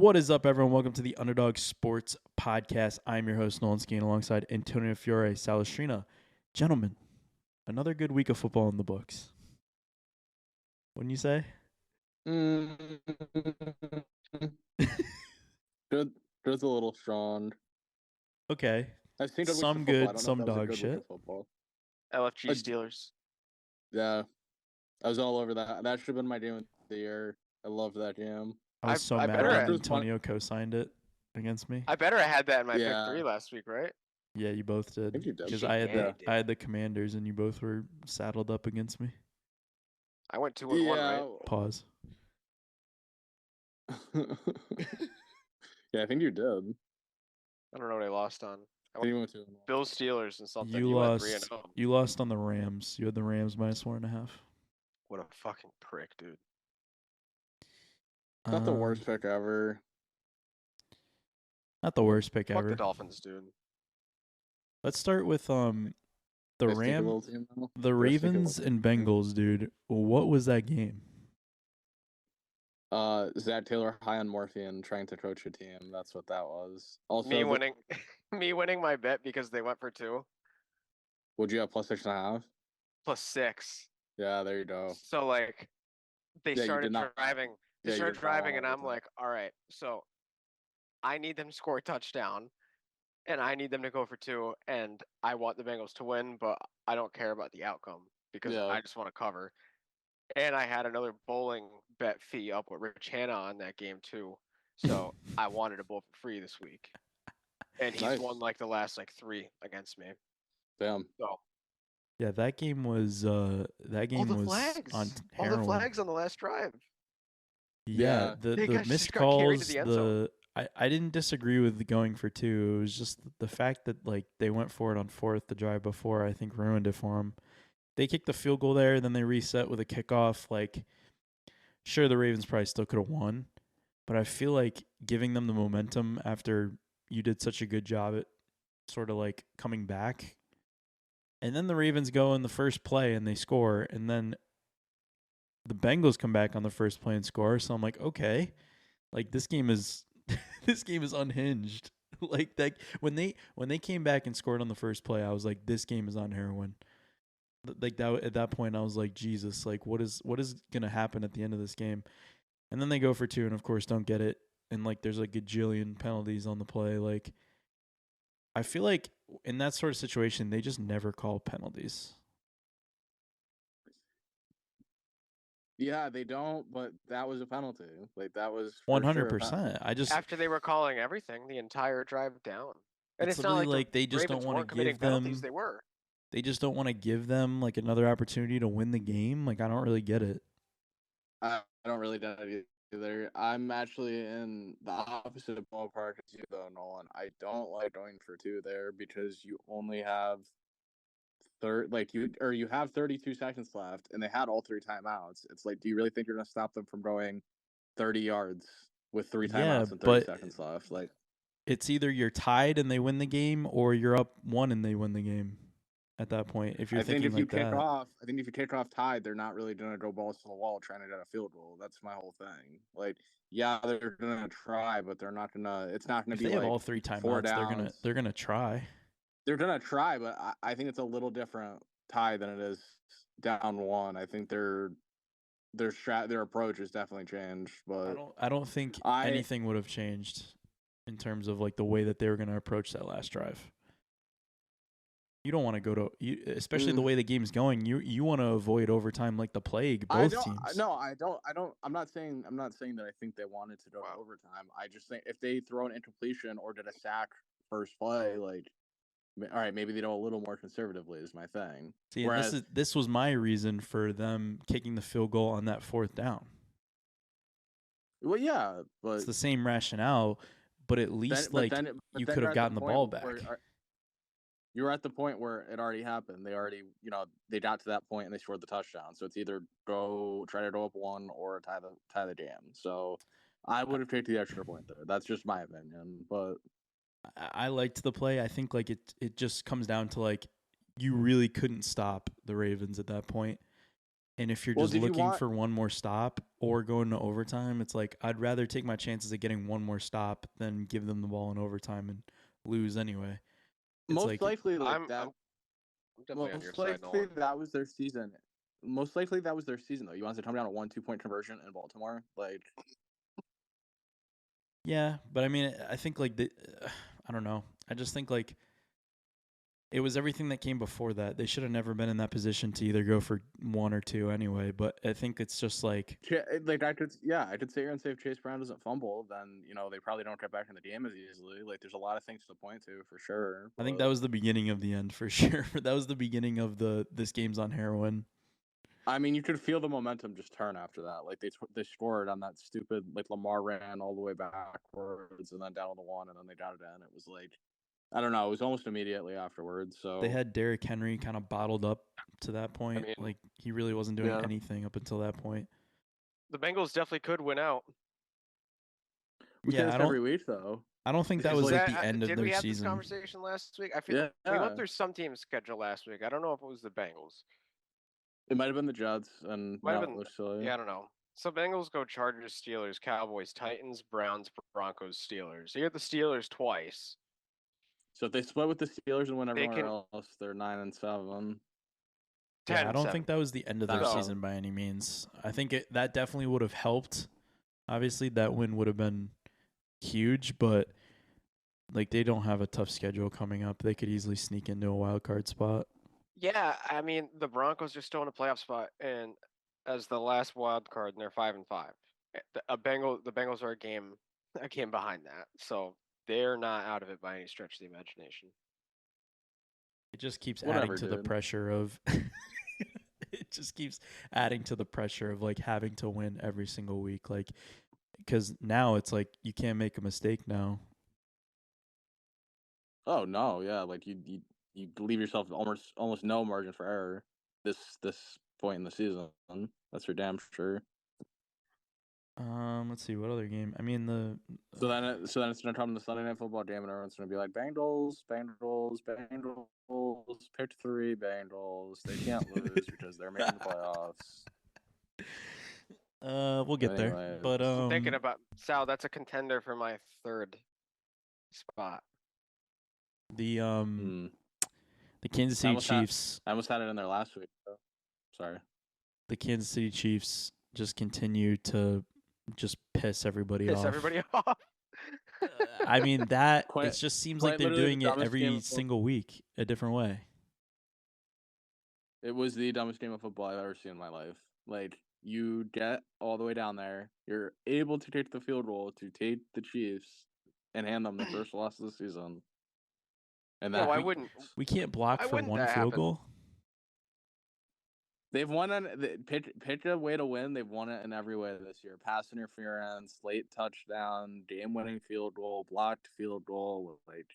What is up, everyone? Welcome to the Underdog Sports Podcast. I'm your host, Nolan Skeen, alongside Antonio Fiore Salestrina. Gentlemen, another good week of football in the books. Wouldn't you say? Good's a little strong. Okay. I've seen good weeks Some of football. I good, don't know some if that was a dog good week shit. of football. LFG Steelers. Yeah, I was all over that. That should have been my game of the year. I loved that game. I was so I mad better when had- Antonio co-signed it against me. I better have had that in my Yeah. pick 3 last week, right? Yeah, you both did. I think you did. Because Shit, I had yeah, the I had the Commanders, and you both were saddled up against me. I went 2-1, right? Pause. Yeah, I think you did. I don't know what I lost on. I think you went 2-1. Bills Steelers and something. You went lost. 3-0. You lost on the Rams. You had the Rams minus 1.5. What a fucking prick, dude. It's not the worst pick ever. Not the worst pick Fuck ever. the Dolphins, dude. Let's start with the Guys take a little team now? the Guys take a Ravens little and team. Bengals, dude. What was that game? Zach Taylor high on morphine trying to coach a team. That's what that was. Also, Me winning me winning my bet because they went for 2 would you have plus 6.5? plus 6. Yeah, there you go. So like they Yeah, you started did not- driving. They Yeah, you started did not want driving and to I'm do that. like, all right, so I need them to score a touchdown. And I need them to go for 2, and I want the Bengals to win, but I don't care about the outcome because Yeah. I just want to cover. And I had another bowling bet fee up with Rich Hanna on that game too, so I wanted to bowl for free this week. And he's Nice. won like the last 3 against me. Damn. So Yeah, that game was all the was flags, on all heroin. the flags on the last drive. Yeah, Yeah. the They guys missed just got carried to calls. the end zone. I didn't disagree with going for 2. It was just the fact that like they went for it on 4th. The drive before I think ruined it for them. They kicked the field goal there, then they reset with a kickoff. Like, sure, the Ravens probably still could have won, but I feel like giving them the momentum after you did such a good job at sort of like coming back, and then the Ravens go in the first play and they score, and then the Bengals come back on the first play and score. So I'm like, okay, like this game is this game is unhinged. Like that when they came back and scored on the first play, I was like, this game is on heroin. Like that at that point, I was like, Jesus, like what is gonna happen at the end of this game? And then they go for 2, and of course don't get it. And like there's like a gajillion penalties on the play. Like I feel like in that sort of situation, they just never call penalties. Yeah, they don't, but that was a penalty. Like that was for 100%. I just After they were calling everything the entire drive down. And It's it's not literally like like they just don't Ravens wanna weren't committing give penalties. them- They were. They just don't want to give them like another opportunity to win the game. Like I don't really get it. I don't really get it either. I'm actually in the opposite of ballpark as you though, Nolan. I don't like going for 2 there because you only have you have 32 seconds left, and they had all 3 timeouts. It's like, do you really think you're gonna stop them from going 30 yards with 3 Yeah, timeouts and 30 but- seconds left? Like, It's either you're tied and they win the game, or you're up 1 and they win the game. At that point, if you're I think thinking if you like kick that, off, I think if you kick off tied, they're not really gonna go balls to the wall trying to get a field goal. That's my whole thing. Like, yeah, they're gonna try, but they're not gonna. It's not gonna if be they have like all 3 4 timeouts, they're gonna try. They're gonna try, but I think it's a little different tie than it is down 1. I think their approach has definitely changed. But I don't think anything would have changed in terms of like the way that they were gonna approach that last drive. You don't want to go to, especially the way the game's going. You want to avoid overtime like the plague. Both teams. No, I don't. I'm not saying that I think they wanted to go to overtime. I just think if they throw an incompletion or did a sack first play, like, all right, maybe they go a little more conservatively is my thing. See, and this was my reason for them kicking the field goal on that 4th down. Well, yeah, but it's the same rationale, but at least you could have gotten the ball back. You were at the point where it already happened. They already, they got to that point and they scored the touchdown. So it's either try to go up 1 or tie the game. So I would have taken the extra point there. That's just my opinion. But I liked the play. I think like it just comes down to like you really couldn't stop the Ravens at that point. And if you're Well, just did you looking want? for one more stop or going to overtime, it's like I'd rather take my chances of getting one more stop than give them the ball in overtime and lose anyway. It's Most like likely, like I'm that. I'm definitely on your Most side, likely Nolan. that was their season. Most likely that was their season, though. You want to come down to 1-2 point conversion in Baltimore, like yeah, but I mean, I think like I don't know. I just think like it was everything that came before that. They should have never been in that position to either go for one or two anyway. But I think it's just like I could sit here and say if Chase Brown doesn't fumble, then they probably don't get back in the game as easily. Like there's a lot of things to point to for sure. I think But that was the beginning of the end for sure. That was the beginning of this game's on heroin. I mean, you could feel the momentum just turn after that. Like they scored on that stupid like Lamar ran all the way backwards and then down to the one and then they got it in. It was like I don't know. It was almost immediately afterwards. They So had Derrick Henry kind of bottled up to that I point. mean, Like he really wasn't doing yeah, anything up until that point. the Bengals definitely could win out. we say Yeah, this every week though. I don't think that Because, was like, like the end of Did their we have this season. conversation last week? I feel we Yeah. went through some team's schedule last week. I don't know if it was the Bengals. It might have been the Jets and Might have not been. looks silly. Yeah, I don't know. So Bengals go Chargers, Steelers, Cowboys, Titans, Browns, Broncos, Steelers. You get the Steelers twice. So if they split with the Steelers and win They everywhere can else, they're 9-7. Yeah, I don't 10-7. think that was the end of their So- season by any means. I think that definitely would have helped. Obviously, that win would have been huge, but like they don't have a tough schedule coming up. They could easily sneak into a wild card spot. Yeah, I mean the Broncos are still in a playoff spot, and as the last wild card, and they're 5-5. The Bengals are a game behind that, so they're not out of it by any stretch of the imagination. It just keeps Whatever, adding to the dude. pressure of it just keeps adding to the pressure of like having to win every single week, like because now it's like you can't make a mistake now. Oh no, yeah, like you leave yourself almost no margin for error this point in the season. That's for damn sure. Let's see what other game. I mean the So then it's gonna come to the Sunday Night Football game and everyone's gonna be like Bengals, Bengals, Bengals, pick 3 Bengals. They can't lose because they're making the playoffs. we'll get there. Anyways. But I'm thinking about Sal. That's a contender for my third spot. the Hmm. the Kansas I City almost had- Chiefs, I almost had it in there last week. So. Sorry. the Kansas City Chiefs just continue to just piss everybody Piss off. everybody off. I mean that Quite- it just seems quite like they're literally the doing it dumbest game every of football. single week a different way. It was the dumbest game of football I've ever seen in my life. Like, you get all the way down there, you're able to take the field goal to take the Chiefs and hand them the first loss of the season. And Yeah, that why wouldn't We can't block Why for wouldn't one that field happen? goal. they've won on pick a way to win. They've won it in every way this year: pass interference, late touchdown, game-winning field goal, blocked field goal. Like,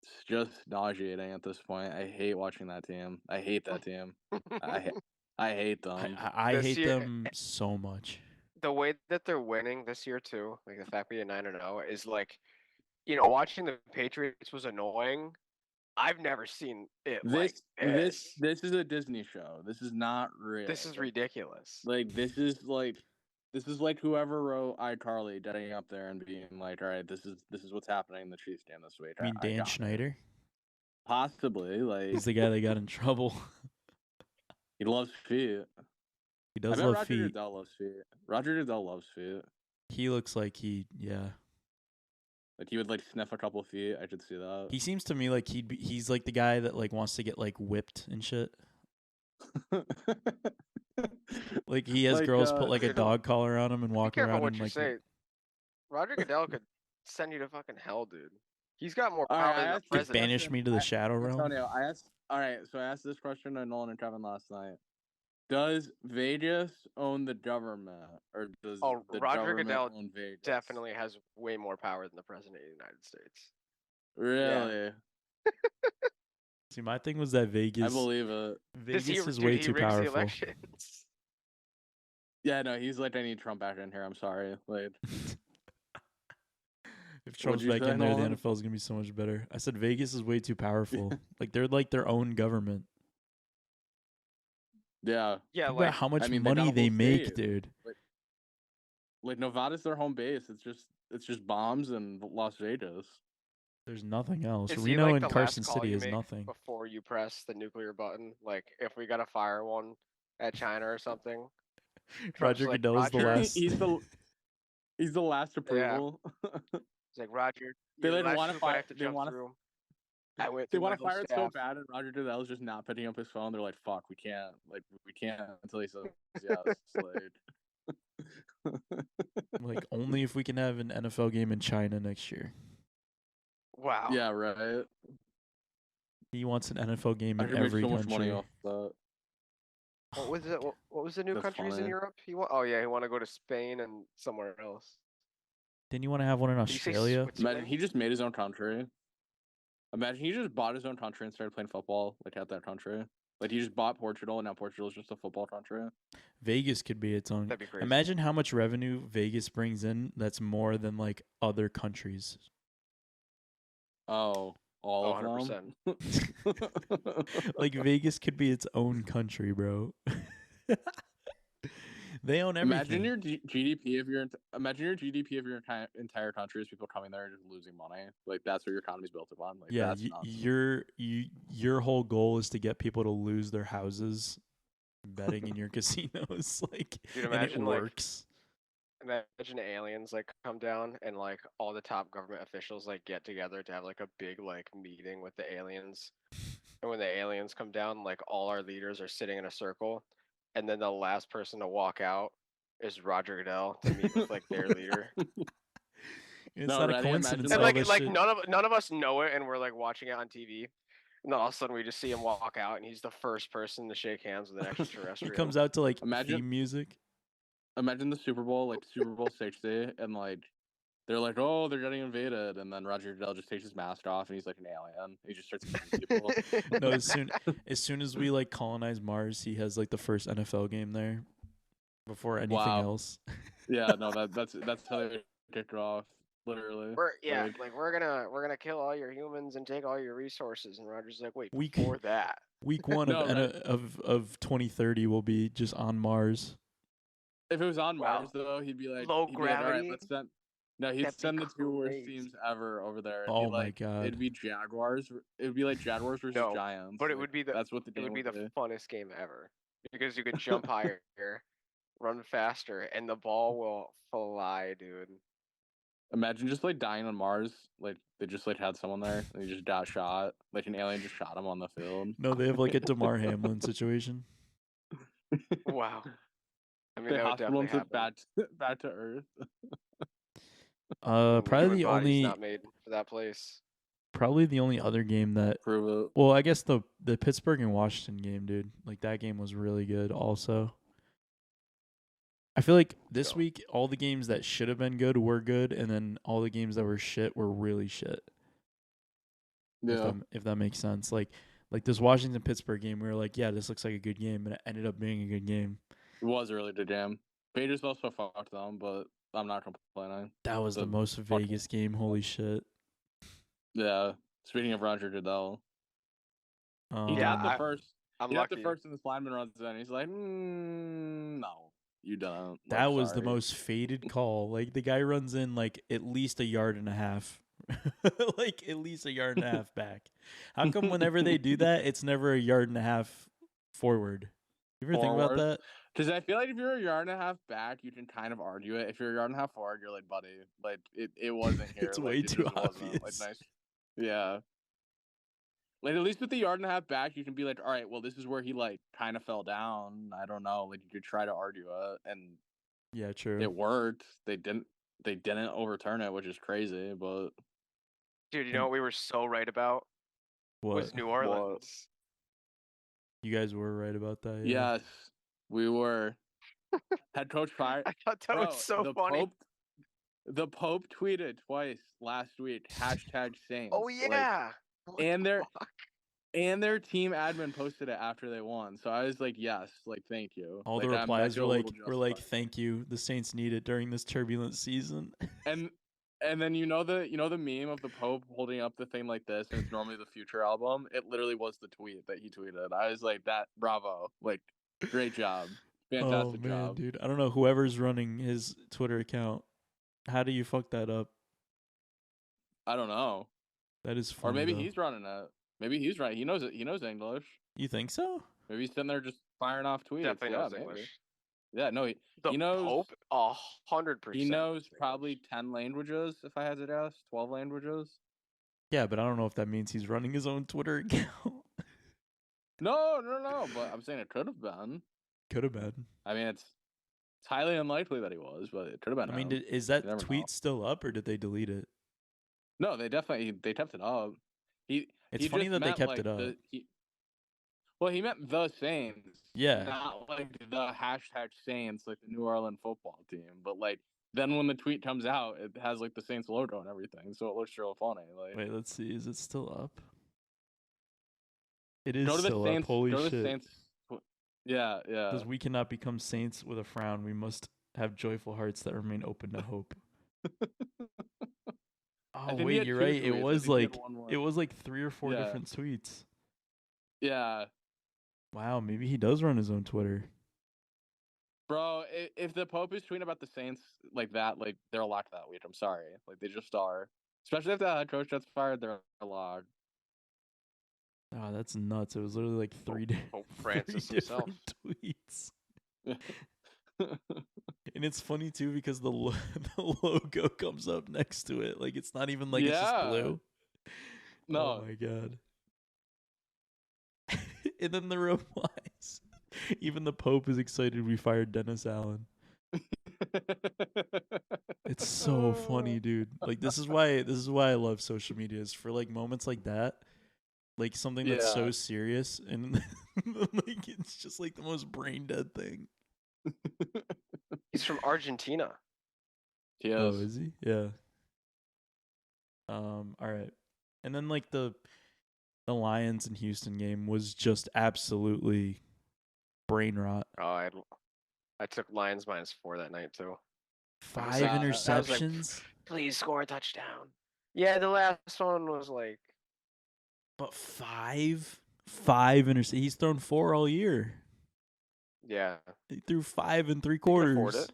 it's just nauseating at this point. I hate watching that team. I hate that team. I hate them. I This hate year- them so much. The way that they're winning this year too, like the fact we are 9-0, is like, watching the Patriots was annoying. I've never seen it like this. This is a Disney show. This is not real. This is ridiculous. Like this is like whoever wrote iCarly getting up there and being like, all right, this is what's happening in the Chiefs game this week. I mean Dan got it. Schneider. Possibly, like He's the guy that got in trouble. he loves feet. He does I bet love Roger feet. Goodell loves feet. Roger Goodell loves feet. He looks like yeah. Like he would like sniff a couple feet. I could see that. He seems to me like he's like the guy that like wants to get like whipped and shit. Like he has Like, girls put like a Dude, dog collar on him and Be walk careful around what him you like say. Roger Goodell could send you to fucking hell, dude. He's got more All power right, I than the asked you- could president. banish me to the shadow realm. Antonio, all right, so I asked this question to Nolan and Kevin last night. Does Vegas own the government, or does Oh, the Roger government Goodell own Vegas? Definitely has way more power than the president of the United States. Really? See, my thing was that I Vegas believe it. Vegas He- is dude, way he too rigs the powerful. elections. Yeah, no, he's like, I need Trump back in here. I'm sorry. Like, If Trump's you back say, in there, the Nolan? NFL is gonna be so much better. I said Vegas is way too powerful. Like they're like their own government. Yeah. Yeah, Think like about how much I mean, they got money a they whole make, state. dude. Like Nevada's their home base. It's just bombs and Las Vegas. There's nothing else. is he Reno like and the Carson last call City you is make nothing. before you press the nuclear button? Like if we gotta fire one at China or something, Trump's Roger like, Goodell's the Roger, last. He's the last yeah. approval. He's like, Roger, They you're the like last want to troop I fire. have to jump through. I went They through my want to whole fire it so staff. bad, and Roger Goodell's just not picking up his phone. They're like, "Fuck, we can't. Like, we can't until he says yes." Like, only if we can have an NFL game in China next year. Wow. Yeah, right. He wants an NFL game I in could make every so much money country. off that. What was it? What was the new That's countries in funny. Europe? Oh yeah, he want to go to Spain and somewhere else. Didn't you want to have one in Did you say Australia? Imagine Switzerland? he just made his own country. Imagine he just bought his own country and started playing football like at that country. Like he just bought Portugal, and now Portugal is just a football country. Vegas could be its own. That'd be crazy. Imagine how much revenue Vegas brings in. That's more than like other countries. Oh, all of 100%. Like Vegas could be its own country, bro. They own everything. Imagine your GDP of your entire country is people coming there and just losing money. Like that's what your economy's built upon. Like Yeah, that's nuts. your whole goal is to get people to lose their houses betting in your casinos. Like, Dude, and it imagine like works. imagine aliens like come down and like all the top government officials like get together to have like a big like meeting with the aliens. And when the aliens come down, like all our leaders are sitting in a circle, and then the last person to walk out is Roger Goodell to meet with like their leader. It's No, not a ready? coincidence. Imagine, And all like this like shit. none of us know it, and we're like watching it on TV. And then all of a sudden we just see him walk out, and he's the first person to shake hands with an He extraterrestrial. comes out to like Imagine- theme music. Imagine the Super Bowl, like Super Bowl 60, and like they're like, oh, they're getting invaded, and then Roger Goodell just takes his mask off and he's like an alien. He just starts killing people. No, as soon as we like colonize Mars, he has like the first NFL game there before anything Wow. else. Yeah, no, that's how they kick it off, literally. We're gonna kill all your humans and take all your resources. And Roger's like, wait, Week- before that, Week one No, of 2030 will be just on Mars. If it was on Wow. Mars, though, he'd be like, Low all right, gravity? let's send. No, he'd That'd be send the two worst crazy. teams ever over there. It'd Oh be my like, God. It'd be Jaguars. It would be like Jaguars versus No, Giants. but it like, would be that's what the it game would be would the funnest game ever because you could jump higher, run faster, and the ball will fly, dude. Imagine just like dying on Mars. Like they just like had someone there and he just got shot. Like an alien just shot him on the field. No, they have like a DeMar Hamlin situation. Wow. I mean, They that would hospital definitely him happen. back to Earth. Probably Human the body's only not made for that place. other game that. Prove it. Well, I guess the Pittsburgh and Washington game, dude. Like that game was really good. Also, I feel like this Go. week all the games that should have been good were good, and then all the games that were shit were really shit. Yeah. If that makes sense. Like this Washington Pittsburgh game, we were like, yeah, this looks like a good game, and it ended up being a good game. It was a really good game. Patriots also fucked them, but I'm not complaining. That was the most Vegas game. Holy shit. Yeah. Speaking of Roger Goodell, he Yeah, got the first. I'm He got lucky. the first, and this lineman runs in. He's like, no, you don't. That Like, was the sorry. most faded call. Like the guy runs in like at least a yard and a half. Like at least a yard and a half back. How come whenever they do that, it's never a yard and a half forward? You ever think about Forward? that? Because I feel like if you're a yard and a half back, you can kind of argue it. If you're a yard and a half forward, you're like, buddy, like it wasn't here. It's like, way it too just wasn't, like, obvious. nice. Yeah. Like at least with the yard and a half back, you can be like, all right, well, this is where he like kind of fell down. I don't know. Like you could try to argue it, and Yeah, true. it worked. They didn't overturn it, which is crazy. But Dude, you know what we were so right about What? was New Orleans. You guys were right about that. Yeah. yes, we were. Head coach fired. I thought that Bro, was so the funny. The Pope tweeted twice last week. #Saints. Oh Like, yeah. What and the their fuck? and their team admin posted it after they won. So I was like, yes, like thank you. All like, the I replies feel were a like, little justified. thank you. The Saints need it during this turbulent season. And then you know the meme of the Pope holding up the thing like this, and it's normally the Future album. It literally was the tweet that he tweeted. I was like, that bravo, like Great job. Oh Fantastic man, job. dude. I don't know whoever's running his Twitter account. How do you fuck that up? I don't know. That is Or funny. maybe though. he's running it. Maybe he's right. He knows it. He knows English. You think so? Maybe he's sitting there just firing off tweets. Definitely Yeah, knows maybe. English. Yeah, no, The he knows. Pope, 100%. He knows probably 10 languages, if I had to guess. 12 languages. Yeah, but I don't know if that means he's running his own Twitter account. No. But I'm saying it could have been. Could have been. I mean, it's highly unlikely that he was, but it could have been. I mean, him. is You that never tweet know. still up or did they delete it? No, they kept it up. It's he funny just that they meant, kept like, it up. He meant the Saints. Yeah. Not like the hashtag Saints, like the New Orleans football team. But like then when the tweet comes out, it has like the Saints logo and everything, so it looks real funny. Like Wait, let's see. Is it still up? It is go to the still Saints. up. Holy go to shit. the Saints. Yeah. Because we cannot become saints with a frown. We must have joyful hearts that remain open to hope. Oh think he wait, had you're two right. It tweets. I was think he had like one more. it was like 3 or 4 Yeah. different tweets. Yeah. Wow, maybe he does run his own Twitter. Bro, if the Pope is tweeting about the Saints like that, like they're locked that week. I'm sorry. Like they just are. Especially if the head coach gets fired, they're locked. Oh, that's nuts. It was literally like three Pope Francis different himself. tweets. And it's funny too because the logo comes up next to it. Like it's not even like it's just Yeah. blue. No. Oh my god. And then the replies. Even the Pope is excited we fired Dennis Allen. It's so funny, dude. Like this is why I love social media, is for like moments like that. Like something that's so Yeah. serious and like it's just like the most brain dead thing. He's from Argentina. He Oh, is. is he? Yeah. All right. And then like the Lions and Houston game was just absolutely brain rot. Oh, I took Lions -4 that night too. 5 that was like, interceptions. Please score a touchdown. Yeah, the last one was like. But 5 interceptions. He's thrown 4 all year. Yeah. He threw 5 in 3 He can afford quarters. it.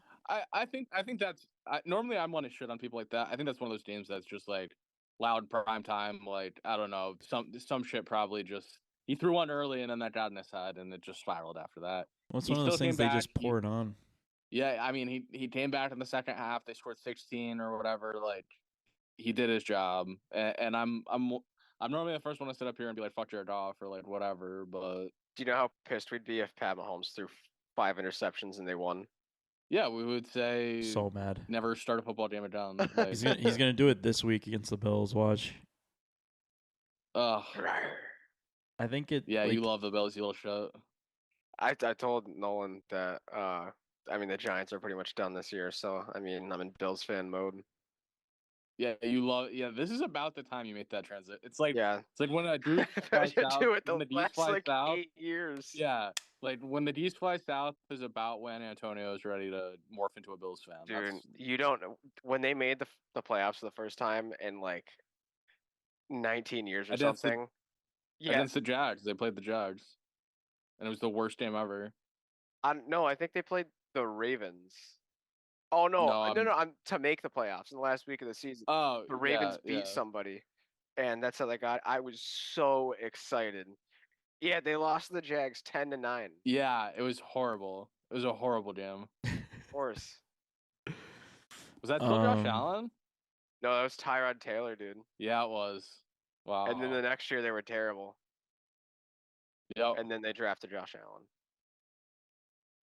I think that's normally I'm one to shit on people like that. I think that's one of those games that's just like loud prime time. Like I don't know, some shit probably just he threw one early and then that got in his head and it just spiraled after that. Well, it's He one of those still came things they back. just pour it on. Yeah, I mean he came back in the second half. They scored 16 or whatever. Like he did his job, and I'm normally the first one to sit up here and be like fuck Jared Goff or like whatever. But Do you know how pissed we'd be if Pat Mahomes threw 5 interceptions and they won? yeah, we would say So mad. never start a football game again. Like, He's gonna do it this week against the Bills. Watch. ugh. I think it. Yeah, like, you love the Bills, you little shit. I told Nolan that I mean the Giants are pretty much done this year, so I mean I'm in Bills fan mode. Yeah, you love. Yeah, this is about the time you make that transit. It's like Yeah. it's like when a Deuce I flies should south. do it When the the Deuce last flies like south. 8 years. Yeah, like when the Deuce flies south is about when Antonio is ready to morph into a Bills fan. Dude, you don't know when they made the playoffs for the first time in like 19 years or Against the- something. Yeah. Against the Jags, they played the Jags, and it was the worst game ever. No, I think they played the Ravens. Oh no, No, I'm to make the playoffs in the last week of the season. Oh, The Ravens beat yeah. somebody, and that's how they got. I was so excited. Yeah, they lost to the Jags 10-9. Yeah, it was horrible. It was a horrible game. Of course. Was that still Josh Allen? No, that was Tyrod Taylor, dude. Yeah, it was. Wow. And then the next year they were terrible. Yep. And then they drafted Josh Allen.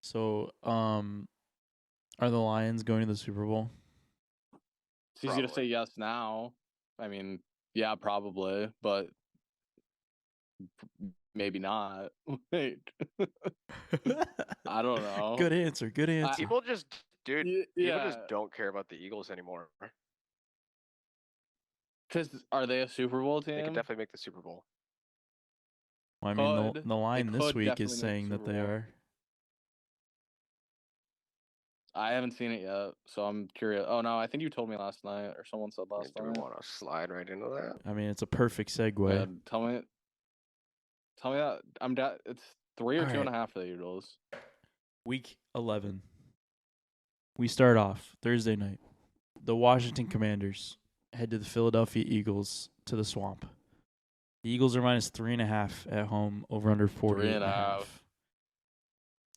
So, are the Lions going to the Super Bowl? It's easy to say Probably. yes now. I mean, yeah, probably, but maybe not. Wait. I don't know. Good answer. Good answer. People just, dude, Yeah. people just don't care about the Eagles anymore. Because are they a Super Bowl team? They could definitely make the Super Bowl. Well, I mean, Could. the line They this could week definitely is make the saying that Super they Bowl. are. I haven't seen it yet, so I'm curious. Oh no, I think you told me last night, or someone said last Do night. we want to slide right into that? I mean, it's a perfect segue. Tell me that I'm down. It's 3 or All 2.5 for the Eagles. Week 11. We start off Thursday night. The Washington Commanders head to the Philadelphia Eagles to the Swamp. The Eagles are minus 3.5 at home, over under 48.5.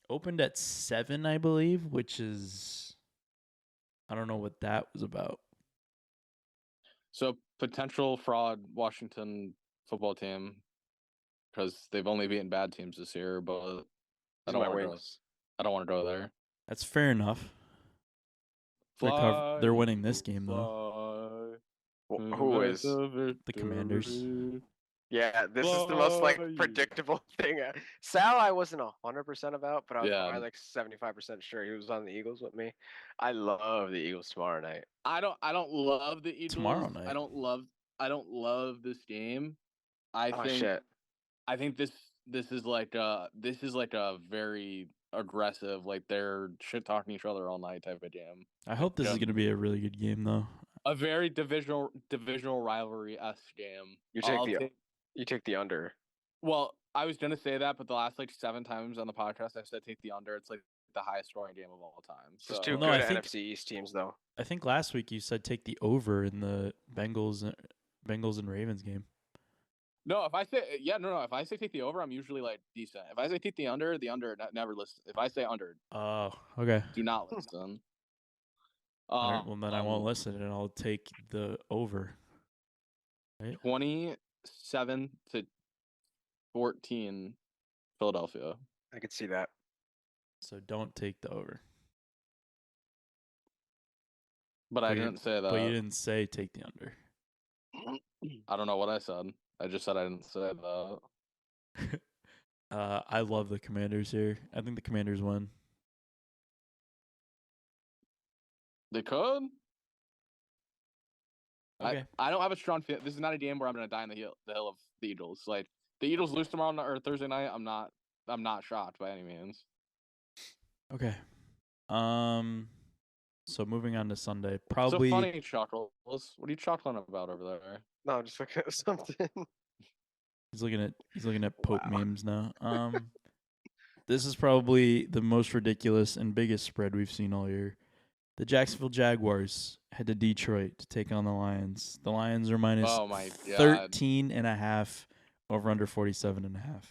Opened at 7, I believe, which is, I don't know what that was about. So potential fraud Washington football team because they've only beaten bad teams this year, but I don't want to go there. That's fair enough. They're winning this game though. Who is the Commanders? Yeah, this is the most predictable thing. Sal, I wasn't 100% about, but I was probably like 75% sure he was on the Eagles with me. I love the Eagles tomorrow night. I don't love the Eagles tomorrow night. I don't love this game. I think this is like a very aggressive, like they're shit talking each other all night type of game. I hope this is going to be a really good game though. A very divisional rivalry-esque game. You take the under. Well, I was gonna say that, but the last like 7 times on the podcast I said take the under. It's like the highest scoring game of all time. So. Just two good NFC East teams though. I think last week you said take the over in the Bengals and Ravens game. No, if I say if I say take the over, I'm usually like decent. If I say take the under never listen. If I say under, oh, okay, do not listen. Well, then I won't listen, and I'll take the over. Right? 27-14, Philadelphia. I could see that. So don't take the over. But I didn't say that. But you didn't say take the under. I don't know what I said. I just said I didn't say that. I love the Commanders here. I think the Commanders win. They could. Okay. I don't have a strong feeling. This is not a game where I'm going to die on the hill of the Eagles. Like the Eagles lose tomorrow or Thursday night, I'm not shocked by any means. Okay. So moving on to Sunday, probably. So funny, Chuckles. What are you chuckling about over there? No, I'm just looking at something. He's looking at Pope memes now. This is probably the most ridiculous and biggest spread we've seen all year. The Jacksonville Jaguars head to Detroit to take on the Lions. The Lions are minus 13.5, over under 47.5.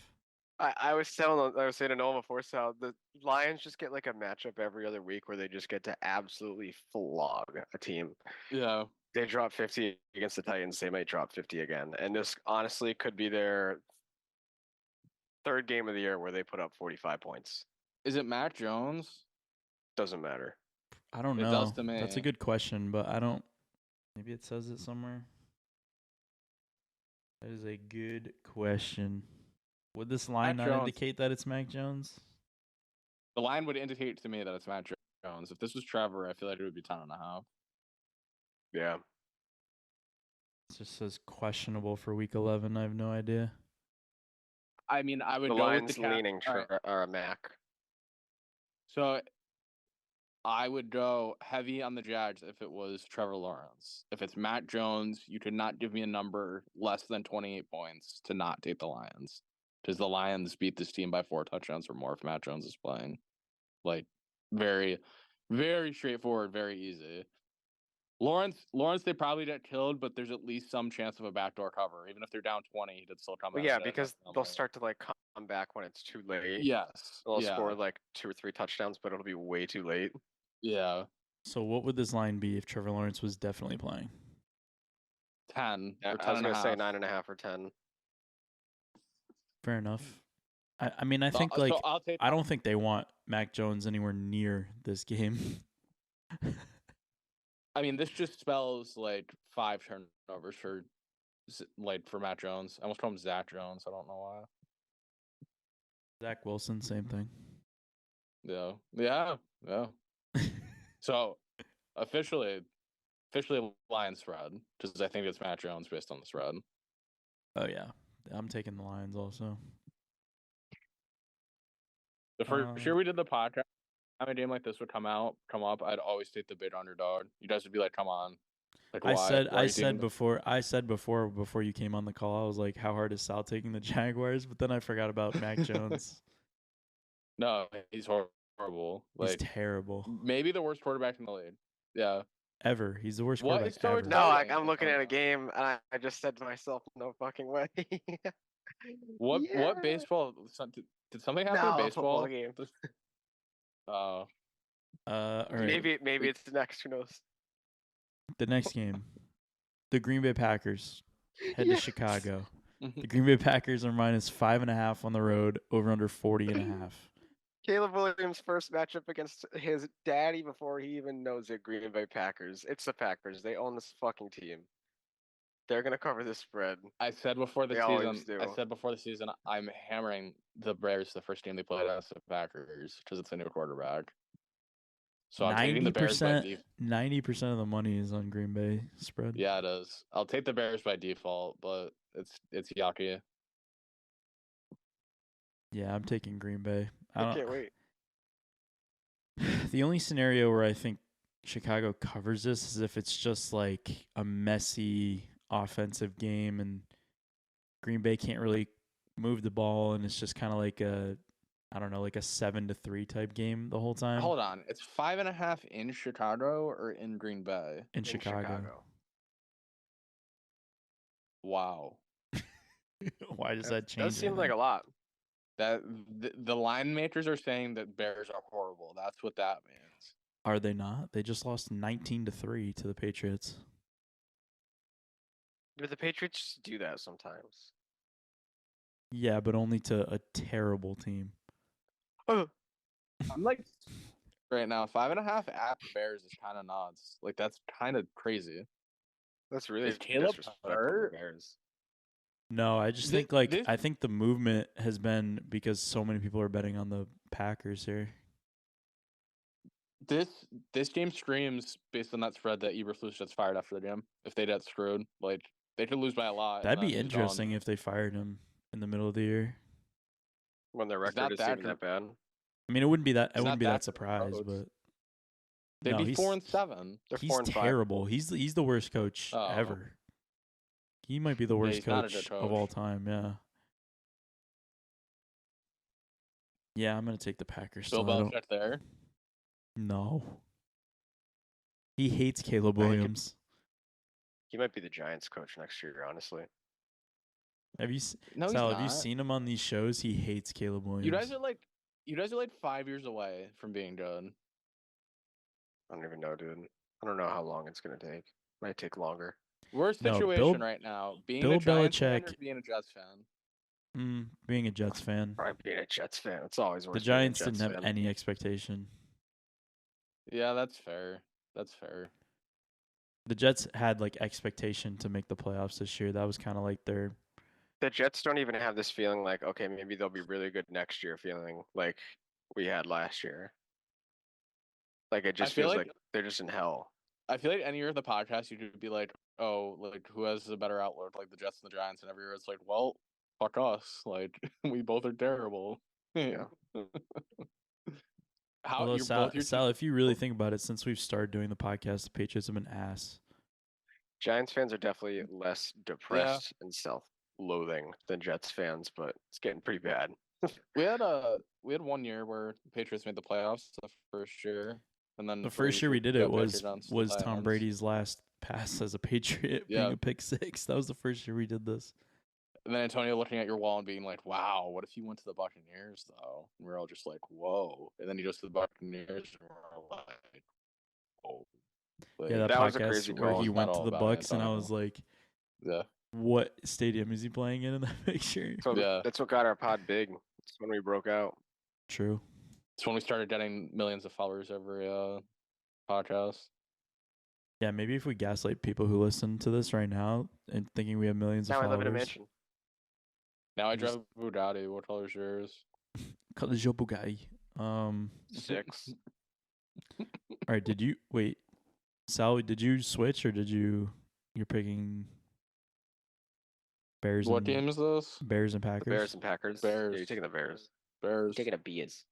I was saying to Noah before, Sal, the Lions just get like a matchup every other week where they just get to absolutely flog a team. Yeah. They drop 50 against the Titans. They might drop 50 again. And this honestly could be their third game of the year where they put up 45 points. Is it Mac Jones? Doesn't matter. I don't know. It does to me. That's a good question, but I don't. Maybe it says it somewhere. That is a good question. Would this line not indicate that it's Mac Jones? The line would indicate to me that it's Mac Jones. If this was Trevor, I feel like it would be 10.5. Yeah. It just says questionable for week 11. I have no idea. I mean, I would the go line's with the leaning or a Mac. So I would go heavy on the Jags if it was Trevor Lawrence. If it's Mac Jones, you could not give me a number less than 28 points to not take the Lions. Because the Lions beat this team by 4 touchdowns or more if Mac Jones is playing. Like, very, very straightforward, very easy. Lawrence, they probably get killed, but there's at least some chance of a backdoor cover. Even if they're down 20, he could still come back. Yeah, because they'll start to like come back when it's too late. Yes. They'll score like 2 or 3 touchdowns, but it'll be way too late. Yeah. So what would this line be if Trevor Lawrence was definitely playing? 10 or 10. I was going to say 9.5 or 10. Fair enough. I mean, I think like I don't think they want Mac Jones anywhere near this game. I mean, this just spells like 5 turnovers for Matt Jones. I almost call him Zach Jones. I don't know why. Zach Wilson, same thing. Yeah. So, officially Lions spread, because I think it's Matt Jones based on the spread. Oh yeah, I'm taking the Lions also. For sure we did the podcast. Time a game like this would come up, I'd always take the big underdog. You guys would be like, "Come on!" Like, I said before you came on the call, I was like, "How hard is Sal taking the Jaguars?" But then I forgot about Mac Jones. No, he's horrible. He's Like terrible. maybe the worst quarterback in the league. Yeah. Ever. He's the worst What quarterback is so ever. No, exciting? I'm looking at a about him? game and I just said to myself, no fucking way. What Yeah. baseball? Did something happen No, in a football baseball? game. Oh, All right. Maybe it's next. Who knows? The next game. The Green Bay Packers head to Yes. Chicago. The Green Bay Packers are minus 5.5 on the road, over under 40.5. Caleb Williams' first matchup against his daddy before he even knows the Green Bay Packers. It's the Packers. They own this fucking team. They're gonna cover this spread. I said before the They always season. do. I said before the season. I'm hammering the Bears the first game they played as the Packers because it's a new quarterback. So I'm taking the Bears by 90%, default. 90% of the money is on Green Bay spread. Yeah, it is. I'll take the Bears by default, but it's yucky. Yeah, I'm taking Green Bay. I can't wait. The only scenario where I think Chicago covers this is if it's just like a messy offensive game and Green Bay can't really move the ball and it's just kind of like a 7-3 type game the whole time. Hold on, it's 5.5 in Chicago or in Green Bay? in Chicago. Wow, Why does that change? Does seem like anything? a lot. that the line makers are saying that Bears are horrible. That's what that means. Are they not? They just lost 19-3 to the Patriots. But the Patriots do that sometimes. Yeah, but only to a terrible team. I'm like right now 5.5 at Bears is kind of nuts. Like that's kind of crazy. That's really Is Caleb disrespectful to hurt? the Bears. No, I just Thi- think like this- I think the movement has been because so many people are betting on the Packers here. This game screams based on that spread that Eberflus gets fired after the game. If they get screwed, like they could lose by a lot. and That'd be then he's interesting gone. if they fired him in the middle of the year. When their It's record not is that even that bad. I mean, it wouldn't be that. I It's wouldn't not be that that surprised, close. but They'd no, be he's 4-7. They're he's 4-5. terrible. He's the worst coach Oh. ever. He might be the worst he's not a good coach of all coach. time. Yeah. Yeah, I'm gonna take the Packers. Bill Still, I don't. Belichick there. No. He hates Caleb I think Williams. He might be the Giants coach next year, honestly. Have you, No, Sal? he's Have you not. seen him on these shows? He hates Caleb Williams. You guys are like 5 years away from being good. I don't even know, dude. I don't know how long it's gonna take. Might take longer. Worst No, situation Bill- right now. Being Bill a Giants fan or Belichick- being a Jets fan. Being a Jets fan, Probably being a Jets fan. It's always worse. the being a Giants didn't Jets have fan. any expectation. Yeah, that's fair. That's fair. The Jets had like expectation to make the playoffs this year. That was kind of like their. The Jets don't even have this feeling like, okay, maybe they'll be really good next year, feeling like we had last year. Like it just feel feels like- like they're just in hell. I feel like any year of the podcast, you could be like, oh, like who has a better outlook, like the Jets and the Giants, and every year it's like, well, fuck us, like we both are terrible. Yeah. How Although you're Sal, both your Sal, if you really think about it, since we've started doing the podcast, the Patriots have been ass. Giants fans are definitely less depressed and self-loathing than Jets fans, but it's getting pretty bad. we had 1 year where the Patriots made the playoffs the first year, and then The first year we did it got was Patriots against the was Tom Titans. Brady's last pass as a Patriot, being Yeah. a pick six. That was the first year we did this. And then Antonio looking at your wall and being like, "Wow, what if he went to the Buccaneers though?" And we're all just like, "Whoa!" And then he goes to the Buccaneers, and we're like, "Oh." Like, Yeah, that, That was a podcast crazy where call. he It's went not to all the about Bucks, and I Antonio. was like, yeah. "What stadium is he playing in that picture?" Yeah. That's what got our pod big. It's when we broke out. True. It's when we started getting millions of followers every podcast. Yeah, maybe if we gaslight people who listen to this right now and thinking we have millions Now of I live followers. in a mansion. Now I Just- drive a Bugatti. What color is yours? Cut the Joe guy. All 6. right. Did you wait, Sal? Did you switch or you're picking Bears? What and, game is this? Bears and Packers. The Bears and Packers. Yeah, Bears. you're taking the Bears. Bears. Taking a Bears.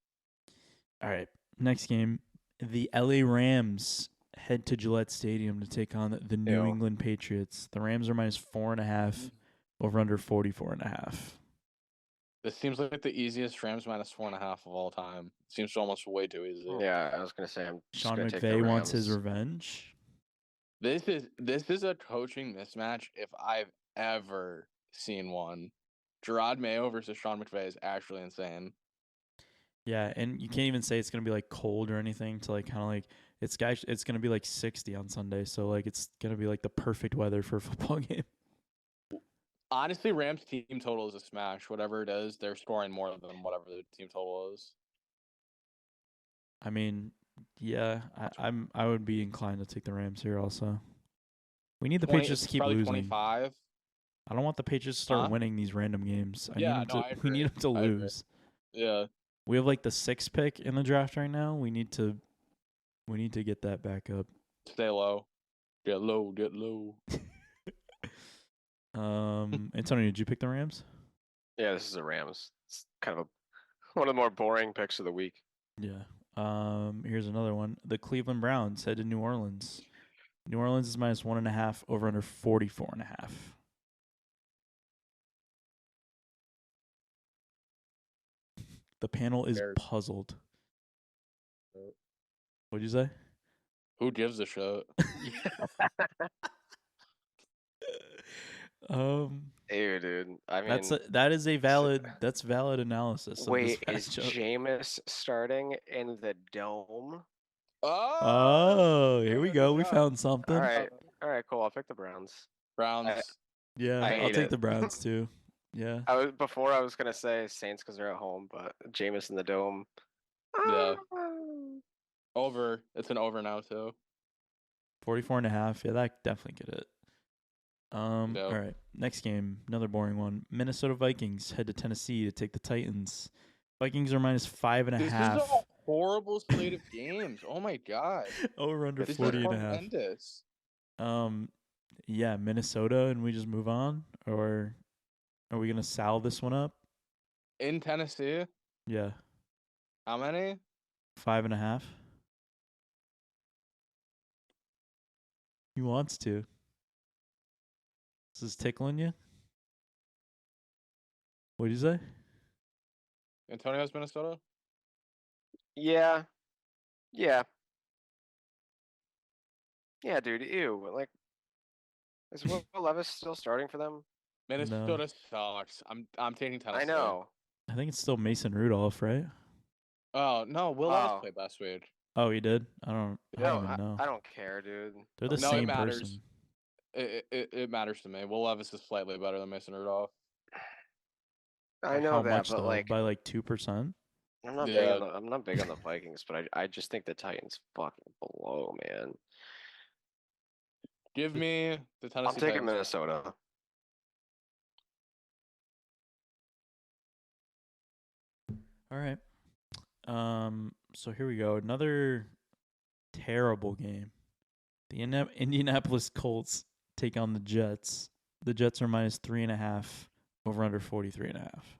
All right. Next game, the LA Rams head to Gillette Stadium to take on the New Ew. England Patriots. The Rams are minus 4.5, over under 44.5. This seems like the easiest Rams -4.5 of all time. Seems almost way too easy. Yeah, I was gonna say I'm just Sean gonna take the McVay wants his Rams. revenge. This is a coaching mismatch if I've ever seen one. Gerard Mayo versus Sean McVay is actually insane. Yeah, and you can't even say it's gonna be like cold or anything to like kind of like it's gonna be like 60 on Sunday, so like it's gonna be like the perfect weather for a football game. Honestly, Rams team total is a smash. Whatever it is, they're scoring more than whatever the team total is. I mean, yeah, I would be inclined to take the Rams here also. We need the Patriots to keep probably losing. 25. I don't want the Patriots to start winning these random games. We need them to lose. Yeah. We have like the 6th pick in the draft right now. We need to get that back up. Stay low. Get low. Get low. Antonio, did you pick the Rams? Yeah, this is the Rams. It's kind of one of the more boring picks of the week. Yeah. Here's another one. The Cleveland Browns head to New Orleans. New Orleans is -1.5, over under 44.5. The panel is puzzled. What'd you say? Who gives a shit? Ew, dude. I mean, that's valid analysis. Wait, of is this matchup. Jameis starting in the dome? Oh, here we go. We found something. All right, cool. I'll pick the Browns. Yeah, I'll take the Browns too. Yeah. Before I was gonna say Saints because they're at home, but Jameis in the dome. Yeah. Over. It's an over now too. 44.5. Yeah, that definitely get it. All right. Next game, another boring one. Minnesota Vikings head to Tennessee to take the Titans. Vikings are -5.5. This is a horrible slate of games. Oh my god. Over under 40.5. Horrendous. Yeah, Minnesota, and we just move on, or are we gonna salve this one up? In Tennessee? Yeah. How many? 5.5. He wants to. This is tickling you? What'd you say? Antonio's Minnesota? Yeah. Yeah, dude. Ew. Like, is Will Levis still starting for them? Minnesota sucks. I'm taking Tennessee. I know. I think it's still Mason Rudolph, right? Oh no, Will Levis played last week. Oh, he did. I don't even know. I don't care, dude. They're the same person. It matters to me. Will Levis is slightly better than Mason Rudolph. I know How that, much but though? like by like 2%. I'm not big on the Vikings, but I just think the Titans fucking blow, man. Give me the Tennessee. I'm taking Minnesota. All right. So here we go. Another terrible game. The Indianapolis Colts take on the Jets. The Jets are -3.5, over under 43.5.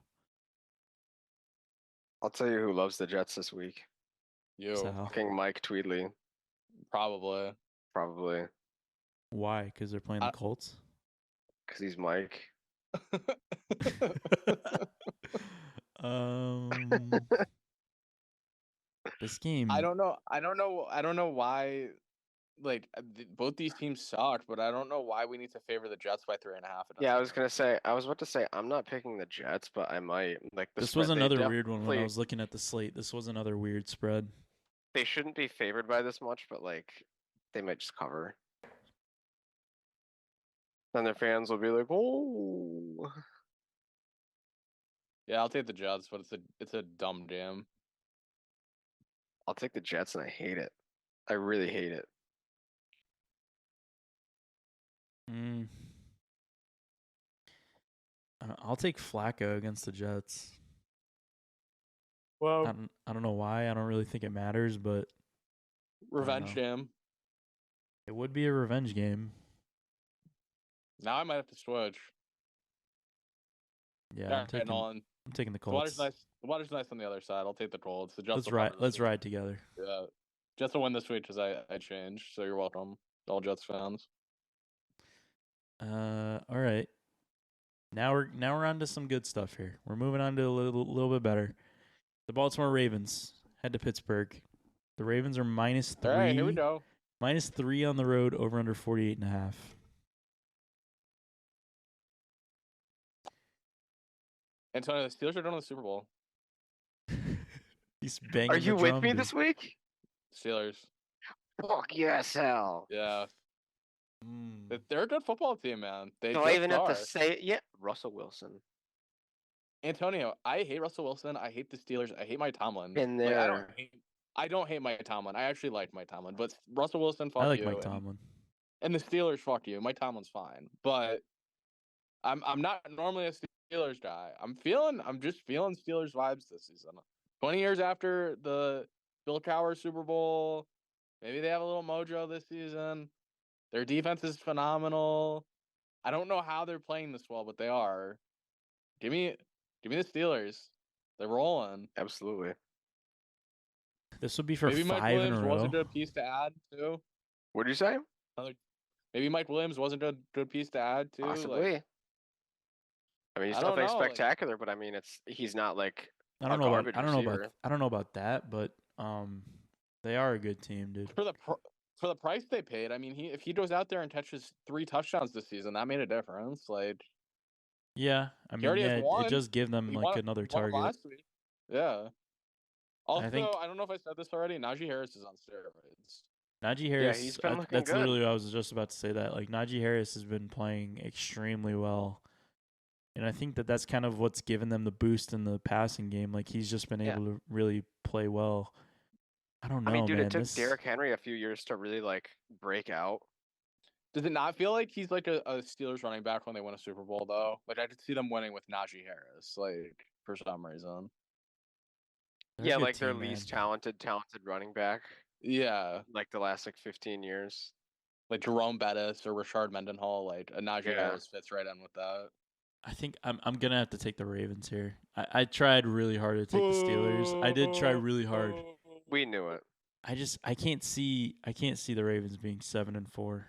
I'll tell you who loves the Jets this week. You. Fucking Mike Tweedley. Probably. Why? Because they're playing the Colts? Because he's Mike. This game. I don't know why. Like both these teams suck, but I don't know why we need to favor the Jets by 3.5. Yeah, I was about to say I'm not picking the Jets, but I might. Like this was another weird one when I was looking at the slate. This was another weird spread. They shouldn't be favored by this much, but like they might just cover. Then their fans will be like, "Oh." Yeah, I'll take the Jets, but it's a dumb jam. I'll take the Jets, and I hate it. I really hate it. I'll take Flacco against the Jets. Well, I don't know why. I don't really think it matters, but revenge jam. It would be a revenge game. Now I might have to switch. Yeah, I'm taking the Colts. The water's nice on the other side. I'll take the Colts. The Jets let's ride together. Yeah, Jets will win this week because I changed. So you're welcome, all Jets fans. All right. Now we're on to some good stuff here. We're moving on to a little bit better. The Baltimore Ravens head to Pittsburgh. The Ravens are -3. All right, here we go. -3 on the road, over under 48.5. Antonio, the Steelers are going to the Super Bowl. He's banging Are you the with drum, me dude. this week? Steelers. Fuck yes, hell. Yeah. Mm. They're a good football team, man. They Do I just even have to are. say it yet? Russell Wilson. Antonio, I hate Russell Wilson. I hate the Steelers. I hate Mike Tomlin. Been Like, there. I don't hate Mike Tomlin. I actually like Mike Tomlin. But Russell Wilson, fuck I like you. Mike Tomlin. And the Steelers, fuck you. Mike Tomlin's fine. But I'm not normally a Steelers guy. I'm just feeling Steelers vibes this season. 20 years after the Bill Cowher Super Bowl, maybe they have a little mojo this season. Their defense is phenomenal. I don't know how they're playing this well, but they are. Give me the Steelers. They're rolling. Absolutely. This would be for Maybe 5 Mike in a Williams row. wasn't a good piece to add too. What did you say? Maybe Mike Williams wasn't a good piece to add too. Possibly. Like, I mean, he's I don't nothing know, like- spectacular, but I mean, he's not like I don't a know garbage about I don't know receiver. about I don't know about that, but they are a good team, dude. for the price they paid, I mean, if he goes out there and touches 3 touchdowns this season, that made a difference. Like, Yeah, I mean, already has yeah, one. it just give them he like won- another won target. last week. Yeah. Also, think- I don't know if I said this already. Najee Harris is on steroids. Najee Harris, he's been looking that's good. literally what I was just about to say. That like Najee Harris has been playing extremely well, and I think that's kind of what's given them the boost in the passing game. Like he's just been able to really play well. I don't know, I mean, dude, man. it took Derrick Henry a few years to really like break out. Does it not feel like he's like a Steelers running back when they win a Super Bowl though? Like I could see them winning with Najee Harris, like for some reason. They're a Yeah, good like their team, least man. talented running back, Yeah, like the last like 15 years. like Jerome Bettis or Rashard Mendenhall, like a Najee Yeah. Harris fits right in with that. I think I'm gonna have to take the Ravens here. I tried really hard to take the Steelers. I did try really hard. We knew it. I can't see the Ravens being 7-4.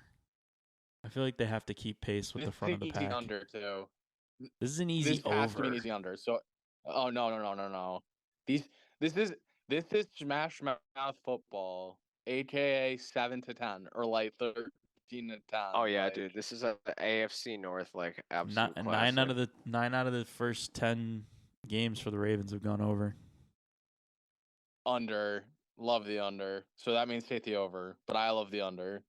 I feel like they have to keep pace with the front of the Easy pack. under too. This is an easy This has to be an over. easy under. So, oh no. This is smash mouth football, aka 7-10 or like 13-10. Oh yeah, like, dude, this is a AFC North like absolute Not, classic. 9 out of the first 10 games for the Ravens have gone over. Under. Love the under. So that means take the over, but I love the under.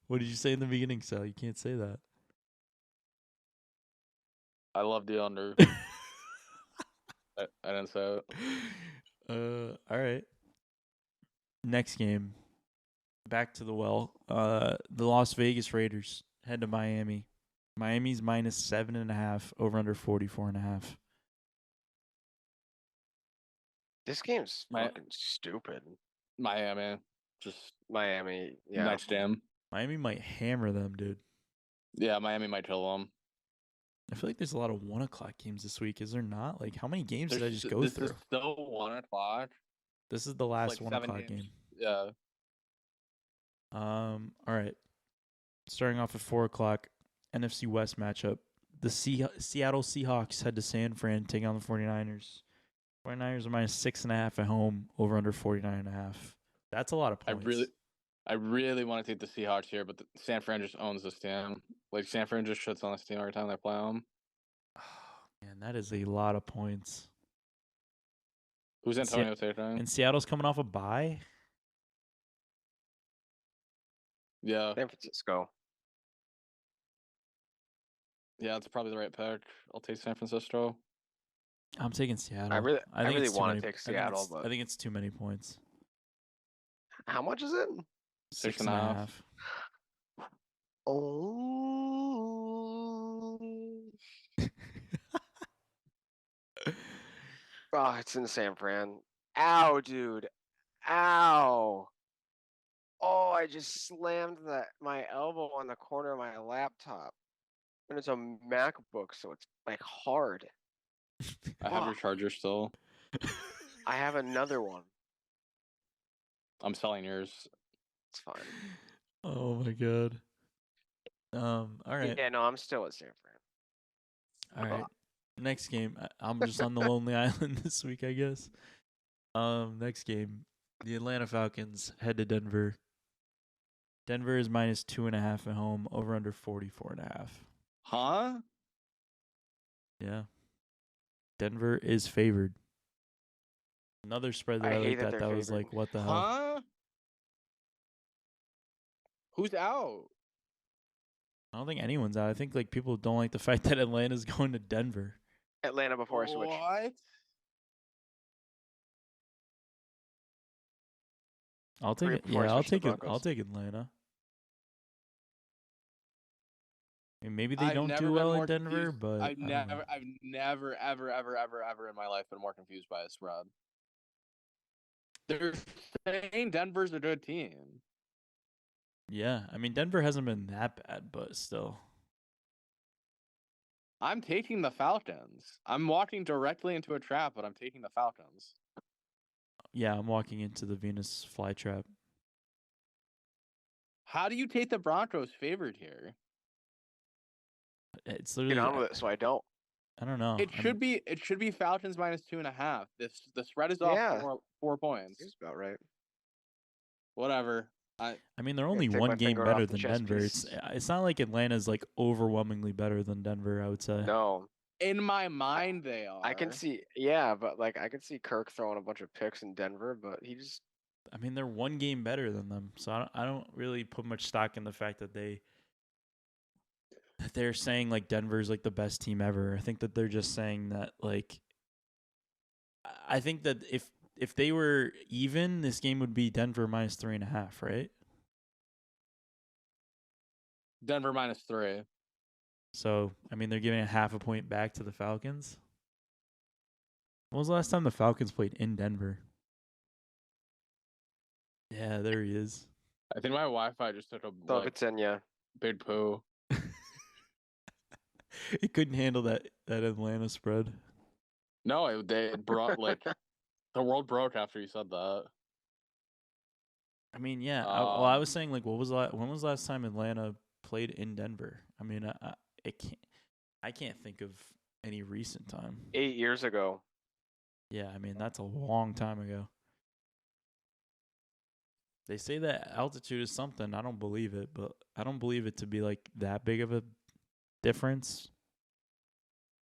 What did you say in the beginning, Sal? You can't say that. I love the under. I didn't say it. All right. Next game. Back to the well. The Las Vegas Raiders head to Miami. Miami's -7.5, over under 44.5. This game's My- fucking stupid. Miami. Just Miami, yeah. next game. Miami might hammer them, dude. Yeah, Miami might kill them. I feel like there's a lot of 1:00 games this week. Is there not? Like, how many games did I just go this through? is still 1:00. This is the last like 1:00 7 games. game. Yeah. All right. Starting off at 4:00, NFC West matchup. The Seattle Seahawks head to San Fran, taking on the 49ers. 49ers are -6.5 at home, over under 49.5. That's a lot of points. I really want to take the Seahawks here, but San Fran just owns this team. Like San Fran just shits on this team every time they play them. Oh, man, that is a lot of points. Who's And Antonio taking? And Seattle's coming off a bye. Yeah, San Francisco. yeah, that's probably the right pick. I'll take San Francisco. I'm taking Seattle. I really it's too wanna many- take I think Seattle, it's- but- I think it's too many points. How much is it? 6.5. Oh. Oh, it's in San Fran. Ow, dude. Ow. Oh, I just slammed my elbow on the corner of my laptop. And it's a MacBook, so it's like hard. I have your Fuck. charger still. I have another one. I'm selling yours. It's fine. Oh my god. All right. Yeah, no, I'm still at San Fran. All right. Next game. I'm just on the lonely island this week, I guess. Next game. The Atlanta Falcons head to Denver. Denver is minus 2.5 at home. Over under 44.5. Huh? Yeah. Denver is favored. Another spread that I I hate looked that at they're that was favored. like, what the hell? Huh? Who's out? I don't think anyone's out. I think like people don't like the fact that Atlanta's going to Denver. Atlanta before I switch. What? I'll take Right it. before I Yeah, I'll switch to the take it. I'll Broncos. take Atlanta. I mean, maybe they I've don't never do been well in more Denver, confused. but I've I don't know. never, ever in my life been more confused by a spread. They're saying Denver's a good team. Yeah, I mean Denver hasn't been that bad, but still. I'm taking the Falcons. I'm walking directly into a trap, but I'm taking the Falcons. Yeah, I'm walking into the Venus flytrap. How do you take the Broncos favored here? It's Get literally. on with it, so I don't. I don't know. It should be Falcons minus 2.5. The spread is off Yeah. 4 points. Seems about right. Whatever. I mean, they're Yeah, only take one my game finger better off the than chess Denver. piece. It's not like Atlanta's like overwhelmingly better than Denver. I would say. No, In my mind, they are. I can see. Yeah, but like I can see Kirk throwing a bunch of picks in Denver, but he just I mean, they're one game better than them, so I don't really put much stock in the fact that they're saying like Denver's like the best team ever. I think that they're just saying that like. I think that if they were even, this game would be Denver minus 3.5, right? Denver minus 3. So I mean, they're giving a half a point back to the Falcons. When was the last time the Falcons played in Denver? Yeah, there he is. I think my Wi-Fi just took a thought it's in ya. big poo. It couldn't handle that Atlanta spread. No, they brought like the world broke after you said that. I mean, yeah. I was saying like, when was the last time Atlanta played in Denver? I mean, I can't think of any recent time. 8 years ago. Yeah, I mean that's a long time ago. They say that altitude is something. I don't believe it, but I don't believe it to be like that big of a difference.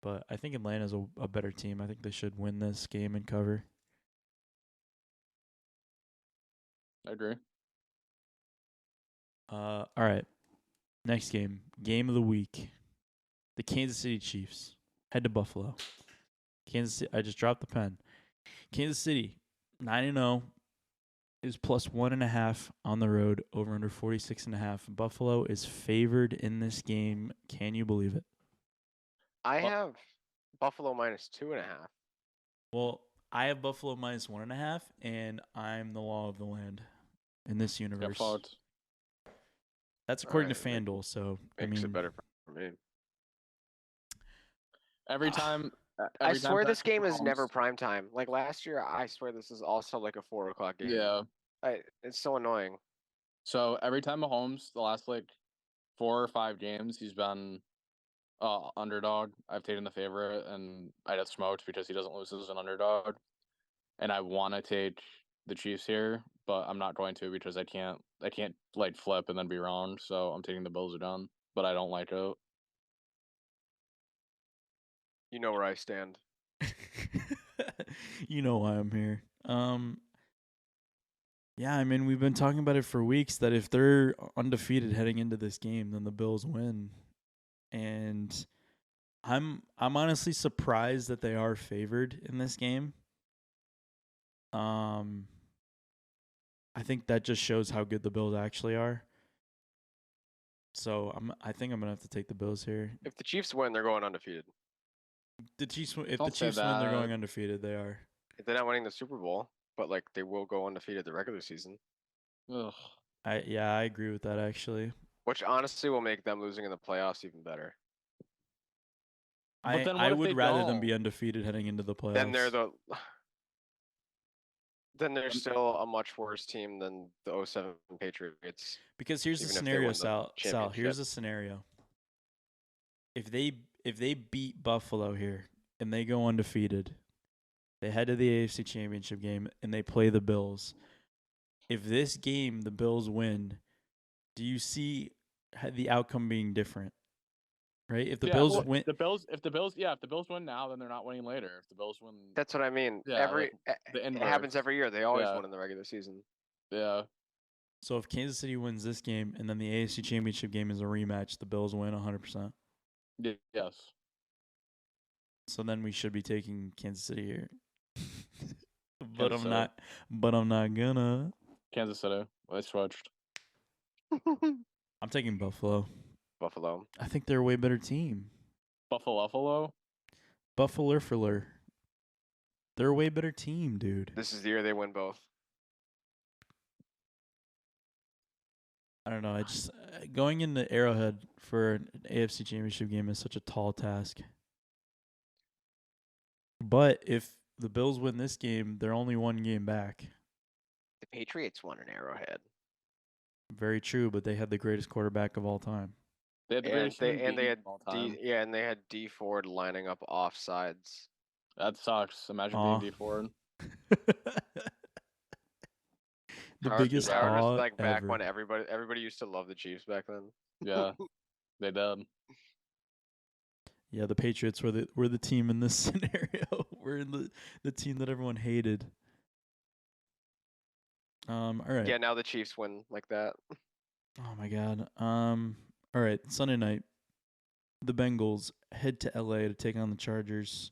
But I think Atlanta's a better team. I think they should win this game and cover. I agree. All right. Next game. Game of the week. The Kansas City Chiefs head to Buffalo. Kansas City, I just dropped the pen. Kansas City, 9-0, is plus 1.5 on the road, over under 46.5. Buffalo is favored in this game. Can you believe it? I have Buffalo minus 2.5. Well, I have Buffalo minus 1.5, and I'm the law of the land in this universe. That's according to FanDuel. So Makes it better for me. Every time. I swear this Patrick game is never Mahomes- prime time. Like last year, I swear this is also like a 4 o'clock game. Yeah. It's so annoying. So every time Mahomes, the last like 4 or 5 games, he's been underdog. I've taken the favorite, and I got smoked because he doesn't lose as an underdog. And I want to take the Chiefs here, but I'm not going to because I can't like flip and then be wrong. So I'm taking the Bills again, but I don't like it. You know where I stand. You know why I'm here. Yeah, I mean, we've been talking about it for weeks that if they're undefeated heading into this game, then the Bills win. And I'm honestly surprised that they are favored in this game. I think that just shows how good the Bills actually are. So I think I'm gonna have to take the Bills here. If the Chiefs win, they're going undefeated. If the Chiefs Don't win, say they're that. going undefeated. They are. If they're not winning the Super Bowl, but like they will go undefeated the regular season, Ugh. I agree with that actually. which honestly will make them losing in the playoffs even better. But then what I if would they rather them don't? be undefeated heading into the playoffs. Then they're still a much worse team than the 2007 Patriots. Because here's the even if they scenario, win the Sal. Here's championship. the scenario. If if they beat Buffalo here and they go undefeated, they head to the AFC Championship game and they play the Bills. If this game the Bills win, do you see the outcome being different? Right? If the Bills win, if the Bills win now, then they're not winning later. If the Bills win, That's what I mean. Yeah, like the It inverse. happens every year. They always Yeah. win in the regular season. Yeah. so if Kansas City wins this game and then the AFC Championship game is a rematch, the Bills win 100%. Yes. So then we should be taking Kansas City here. but Kansas I'm City. not. But I'm not gonna. Kansas City. I switched. I'm taking Buffalo. Buffalo. I think they're a way better team. Buffalo. Buffalo. They're a way better team, dude. This is the year they win both. I don't know. I just going into Arrowhead for an AFC Championship game is such a tall task. But if the Bills win this game, they're only one game back. The Patriots won an Arrowhead. Very true, but they had the greatest quarterback of all time. They had the greatest human being of all time. And they had D Ford lining up offsides. That sucks. Imagine being D Ford. The Or biggest awe like back ever. when everybody used to love the Chiefs back then. Yeah, they did. Yeah, the Patriots were the team in this scenario. We're in the team that everyone hated. All right. Yeah, now the Chiefs win like that. Oh my god. All right, Sunday night. The Bengals head to LA to take on the Chargers.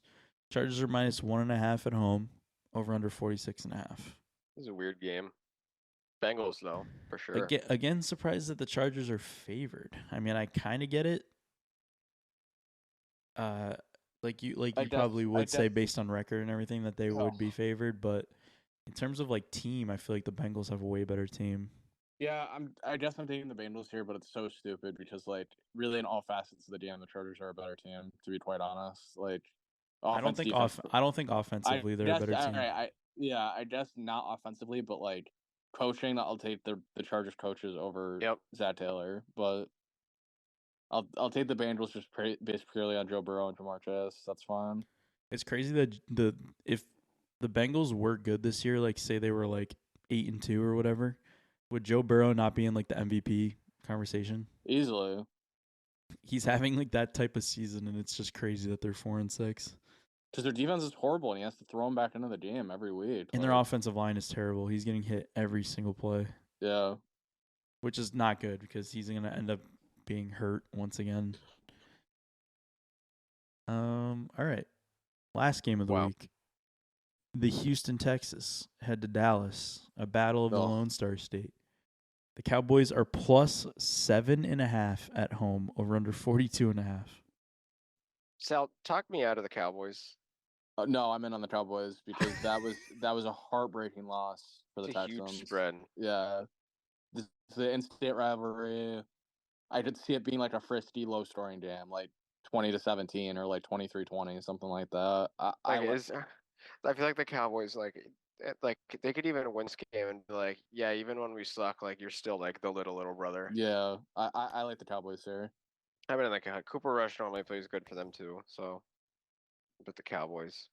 Chargers are -1.5 at home, over under 46.5. This is a weird game. Bengals though, for sure. Again, surprised that the Chargers are favored. I mean, I kind of get it. Like you probably would say based on record and everything that they would be favored, but in terms of like team, I feel like the Bengals have a way better team. Yeah, I guess I'm taking the Bengals here, but it's so stupid because like really in all facets of the game, the Chargers are a better team. To be quite honest, like I don't think offensively they're a better team. I guess not offensively, but like coaching, I'll take the Chargers coaches over Zach Taylor, but I'll take the Bengals just based purely on Joe Burrow and Jamar Chase. That's fine. It's crazy that if the Bengals were good this year, like say they were like 8-2 or whatever, would Joe Burrow not be in like the MVP conversation? Easily. He's having like that type of season, and it's just crazy that they're 4-6. Because their defense is horrible, and he has to throw them back into the game every week. And their offensive line is terrible. He's getting hit every single play. Yeah. Which is not good because he's going to end up being hurt once again. All right. Last game of the week. The Houston Texans head to Dallas, a battle of the Lone Star State. The Cowboys are +7.5 at home, over under 42.5. Sal, talk me out of the Cowboys. No, I'm in on the Cowboys because that was a heartbreaking loss for the Texans. Huge spread. Yeah, the in-state rivalry. I could see it being like a frisky, low-scoring game, like 20-17 or like 23-20, something like that. I feel like the Cowboys like they could even win this game and be like, yeah, even when we suck, like you're still like the little brother. Yeah, I like the Cowboys here. I mean, like Cooper Rush normally plays good for them too, so. But the Cowboys.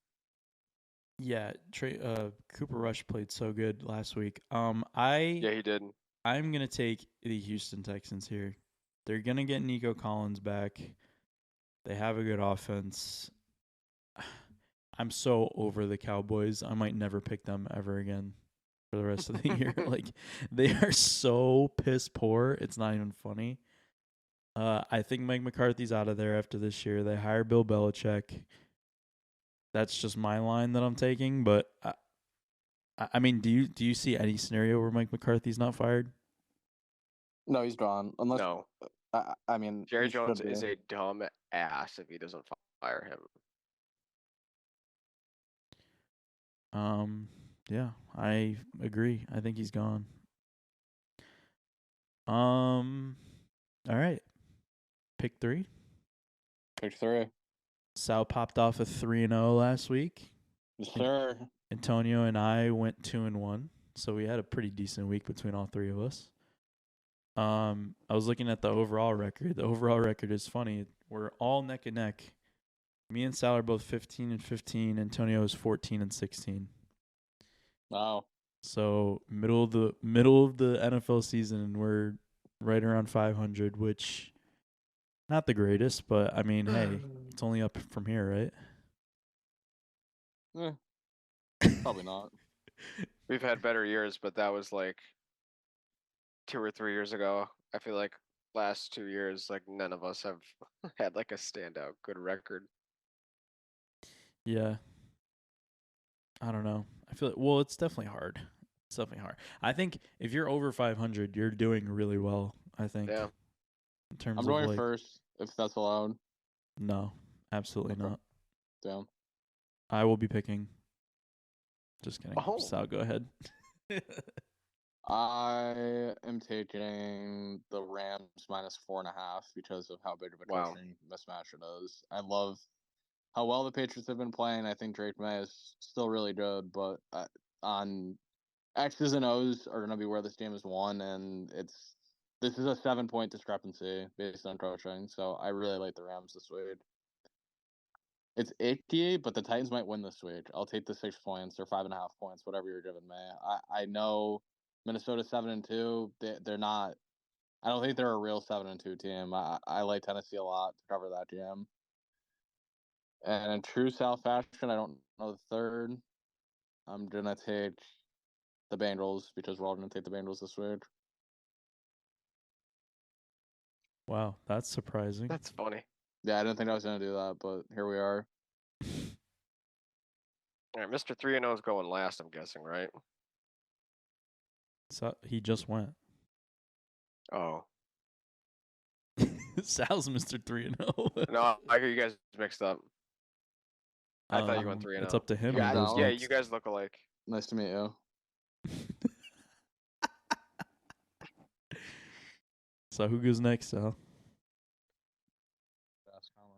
Yeah, Cooper Rush played so good last week. Yeah, he did. I'm gonna take the Houston Texans here. They're gonna get Nico Collins back. They have a good offense. I'm so over the Cowboys. I might never pick them ever again for the rest of the year. Like they are so piss poor. It's not even funny. I think Mike McCarthy's out of there after this year. They hire Bill Belichick. That's just my line that I'm taking. But I mean, do you see any scenario where Mike McCarthy's not fired? No, he's gone. Unless no. I mean, Jerry Jones is a dumb ass if he doesn't fire him. Yeah, I agree. I think he's gone. All right. Pick 3. Pick 3. Sal popped off a 3-0 last week. Yes, sir. Antonio and I went 2-1, so we had a pretty decent week between all three of us. I was looking at the overall record. The overall record is funny. we're all neck and neck. Me and Sal are both 15-15. Antonio is 14-16. Wow. So middle of the NFL season, and we're right around 500, which not the greatest, but I mean, hey, it's only up from here, right? Probably not. We've had better years, but that was like 2 or 3 years ago. I feel like last 2 years, like none of us have had like a standout good record. Yeah. I don't know. I feel well. It's definitely hard. It's definitely hard. I think if you're over 500, you're doing really well. I think. Yeah. In terms I'm of going like, first, if that's allowed. no, absolutely Okay. not. Damn. I will be picking. Just kidding. Oh. Sal, go ahead. I am taking the Rams -4.5 because of how big of a Wow. coaching mismatch it is. I love how well the Patriots have been playing. I think Drake May is still really good, but on X's and O's are going to be where this game is won, and this is a 7-point discrepancy based on coaching. So I really like the Rams this week. It's icky, but the Titans might win this week. I'll take the 6 points or 5.5 points, whatever you're giving me. I know Minnesota 7-2. They're not. I don't think they're a real 7-2 team. I like Tennessee a lot to cover that game. And in true South fashion, I don't know the third. I'm gonna take the Bengals because we're all gonna take the Bengals this week. Wow, that's surprising. That's funny. Yeah, I didn't think I was gonna do that, but here we are. All right, Mr. 3-0 is going last, I'm guessing, right? So he just went. Oh. Sal's Mr. 3-0. No, I hear you guys mixed up. I thought you went 3-0. It's up to him. You who guys, goes yeah, next. you guys look alike. Nice to meet you. So who goes next, Sal?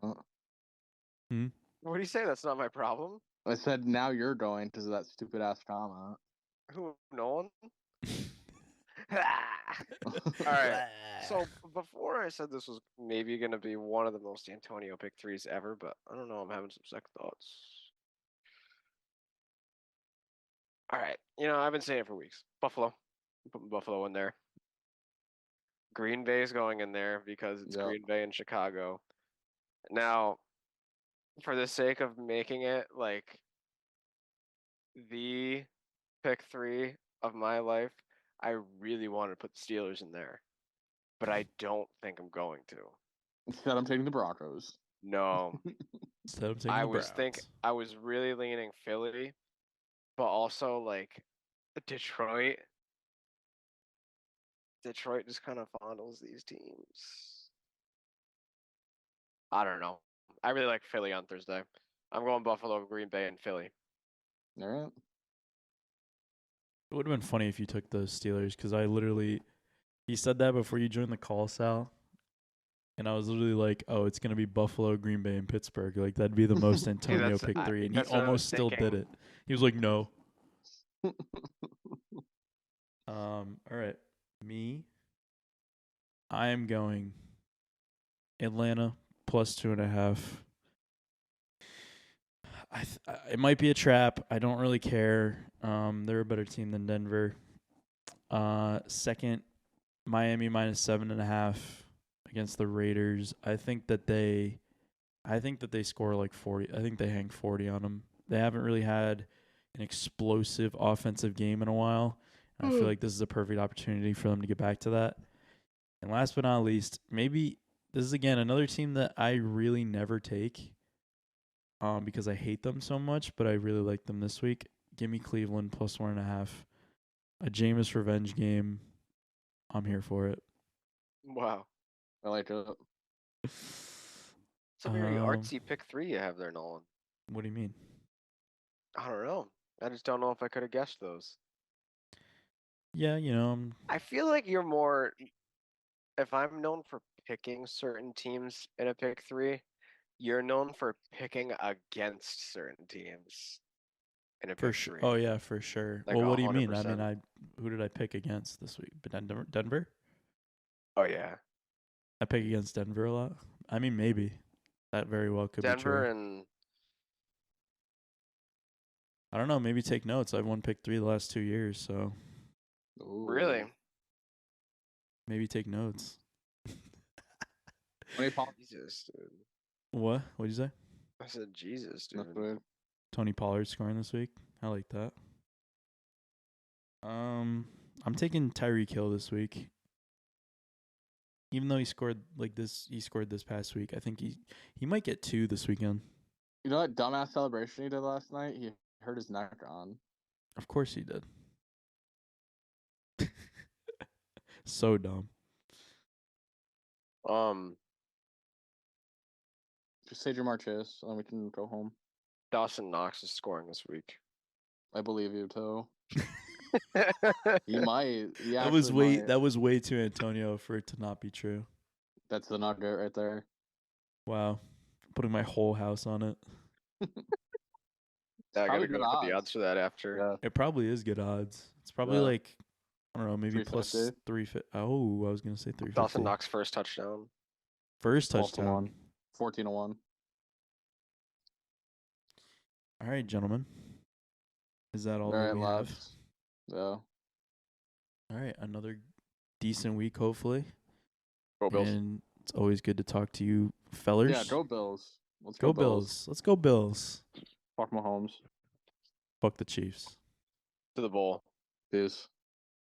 What do you say? That's not my problem. I said now you're going because of that stupid ass comment. Who? Nolan? All right. So before I said this was maybe going to be one of the most Antonio pick threes ever, but I don't know. I'm having some second thoughts. All right. I've been saying it for weeks. Buffalo. I'm putting Buffalo in there. Green Bay's going in there because it's Yep. Green Bay and Chicago. Now, for the sake of making it like the pick three of my life, I really wanted to put the Steelers in there, but I don't think I'm going to. Instead, I'm taking the Broncos. No. Instead of taking the Browns. I was really leaning Philly, but also like Detroit. Detroit just kind of fondles these teams. I don't know. I really like Philly on Thursday. I'm going Buffalo, Green Bay, and Philly. All right. It would have been funny if you took the Steelers because he said that before you joined the call, Sal. And I was literally like, oh, it's going to be Buffalo, Green Bay, and Pittsburgh. Like, that'd be the most Antonio pick three. And he almost still did it. He was like, no. All right. Me, I am going Atlanta +2.5. It might be a trap. I don't really care. They're a better team than Denver. Second, Miami -7.5 against the Raiders. I think that they score like 40. I think they hang 40 on them. They haven't really had an explosive offensive game in a while. And I feel like this is a perfect opportunity for them to get back to that. And last but not least, maybe this is again another team that I really never take because I hate them so much, but I really like them this week. Give me Cleveland +1.5. A Jameis revenge game. I'm here for it. Wow. I like it. It's a very artsy pick three you have there, Nolan. What do you mean? I don't know. I just don't know if I could have guessed those. Yeah, I feel like you're more. If I'm known for picking certain teams in a pick three, you're known for picking against certain teams in a for pick sure. three. Oh yeah, for sure. Like well, what do you mean? I 100%. mean, who did I pick against this week? Denver. Oh yeah. I pick against Denver a lot. I mean, maybe. That very well could be Denver true. and I don't know. Maybe take notes. I've won pick 3 the last 2 years, so really. Ooh. maybe take notes. Jesus, dude. What? What'd you say? I said Jesus, dude. That's weird. Tony Pollard scoring this week. I like that. I'm taking Tyreek Hill this week. Even though he scored this past week. I think he might get 2 this weekend. You know what dumbass celebration he did last night? He hurt his neck on. Of course he did. So dumb. Just say Jamar Chase, and then we can go home. Dawson Knox is scoring this week. I believe you too. He might. He That was actually might. that was way too Antonio for it to not be true. That's the nugget right there. Wow. Putting my whole house on it. Yeah, I Probably gotta go good look at the odds. odds for that after. Yeah. It probably is good odds. It's probably Yeah. like, I don't know, maybe plus 350. 350. Oh, I was going to say 350. Dawson Knox first touchdown. First 12 to touchdown. 1. 14 to 1. All right, gentlemen. Is that all All that right, we lads. have? Yeah. All right, another decent week, hopefully. Go Bills. And it's always good to talk to you, fellers. Yeah, go Bills. Let's Go go Bills. Bills. Let's go Bills. Fuck Mahomes. Fuck the Chiefs. To the bowl. Peace.